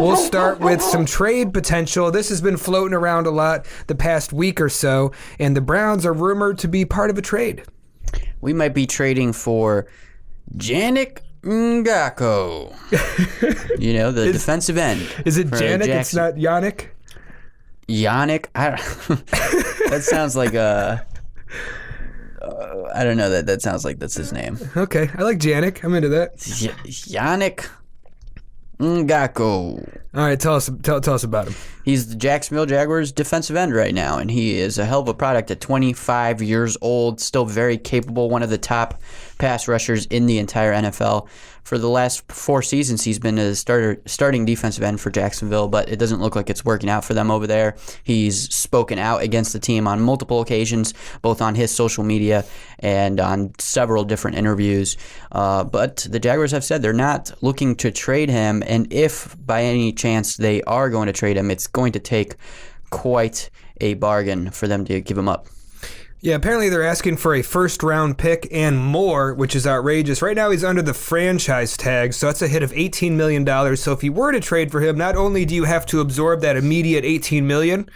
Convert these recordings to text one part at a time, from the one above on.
We'll start with some trade potential. This has been floating around a lot the past week or so, and the Browns are rumored to be part of a trade. We might be trading for Yannick Ngakoue. The defensive end. Is it Yannick? It's not Yannick? Yannick? That sounds like a... I don't know. That sounds like that's his name. Okay. I like Yannick. I'm into that. Yannick Ngakoue. All right. Tell us about him. He's the Jacksonville Jaguars defensive end right now, and he is a hell of a product at 25 years old, still very capable, one of the top pass rushers in the entire NFL. For the last 4 seasons, he's been a starting defensive end for Jacksonville, but it doesn't look like it's working out for them over there. He's spoken out against the team on multiple occasions, both on his social media and on several different interviews. But the Jaguars have said they're not looking to trade him, and if by any chance they are going to trade him, it's going to take quite a bargain for them to give him up. Yeah, apparently they're asking for a first-round pick and more, which is outrageous. Right now he's under the franchise tag, so that's a hit of $18 million. So if you were to trade for him, not only do you have to absorb that immediate $18 million,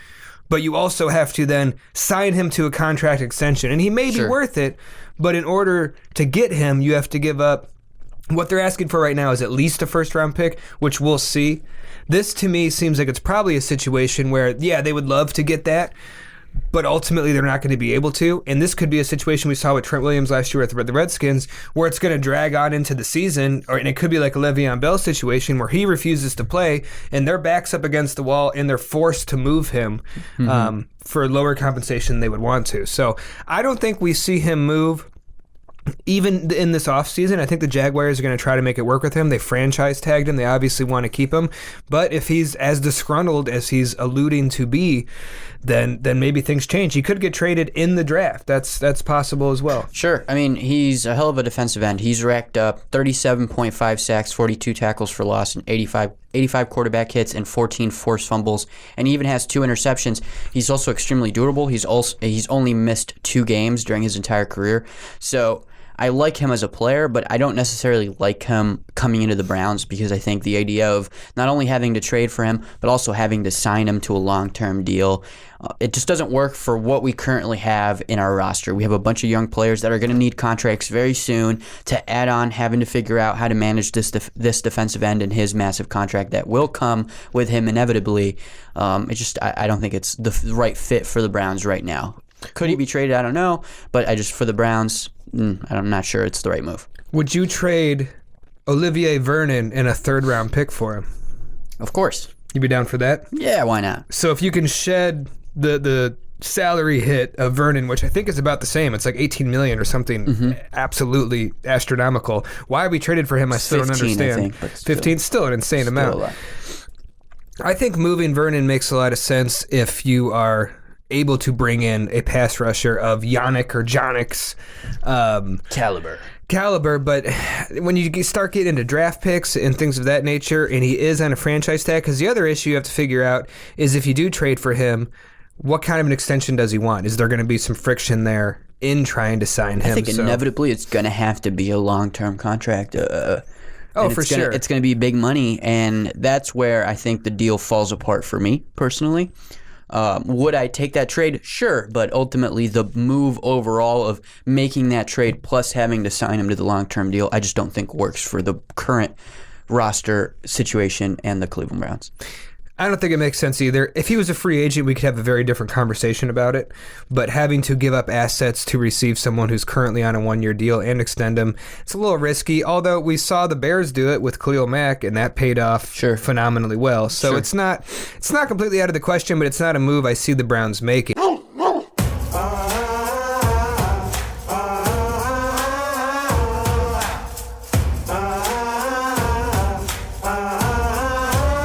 but you also have to then sign him to a contract extension. And he may be worth it, but in order to get him, you have to give up. What they're asking for right now is at least a first-round pick, which we'll see. This, to me, seems like it's probably a situation where, yeah, they would love to get that, but ultimately they're not going to be able to. And this could be a situation we saw with Trent Williams last year with the Redskins, where it's going to drag on into the season, and it could be like a Le'Veon Bell situation where he refuses to play, and their back's up against the wall, and they're forced to move him for lower compensation than they would want to. So I don't think we see him move. Even in this offseason, I think the Jaguars are going to try to make it work with him. They franchise tagged him. They obviously want to keep him. But if he's as disgruntled as he's alluding to be, then maybe things change. He could get traded in the draft. That's possible as well. Sure. I mean, he's a hell of a defensive end. He's racked up 37.5 sacks, 42 tackles for loss, and 85 quarterback hits, and 14 forced fumbles. And he even has 2 interceptions. He's also extremely durable. He's only missed 2 games during his entire career. So I like him as a player, but I don't necessarily like him coming into the Browns because I think the idea of not only having to trade for him, but also having to sign him to a long-term deal, it just doesn't work for what we currently have in our roster. We have a bunch of young players that are going to need contracts very soon to add on, having to figure out how to manage this defensive end and his massive contract that will come with him inevitably. I don't think it's the right fit for the Browns right now. Could he be traded? I don't know. But for the Browns, I'm not sure it's the right move. Would you trade Olivier Vernon and a 3rd-round pick for him? Of course. You'd be down for that? Yeah, why not? So if you can shed the salary hit of Vernon, which I think is about the same, it's like $18 million or something absolutely astronomical. Why we traded for him, I still don't understand. I think, but 15 still an insane amount. I think moving Vernon makes a lot of sense if you are able to bring in a pass rusher of Yannick or Jonnick's caliber, but when you start getting into draft picks and things of that nature, and he is on a franchise tag, because the other issue you have to figure out is if you do trade for him, what kind of an extension does he want? Is there going to be some friction there in trying to sign him? I think inevitably it's going to have to be a long-term contract. For sure. It's going to be big money, and that's where I think the deal falls apart for me personally. Would I take that trade? Sure, but ultimately the move overall of making that trade plus having to sign him to the long-term deal, I just don't think works for the current roster situation and the Cleveland Browns. I don't think it makes sense either. If he was a free agent, we could have a very different conversation about it. But having to give up assets to receive someone who's currently on a 1-year deal and extend him, it's a little risky. Although we saw the Bears do it with Khalil Mack, and that paid off phenomenally well. So it's not completely out of the question, but it's not a move I see the Browns making.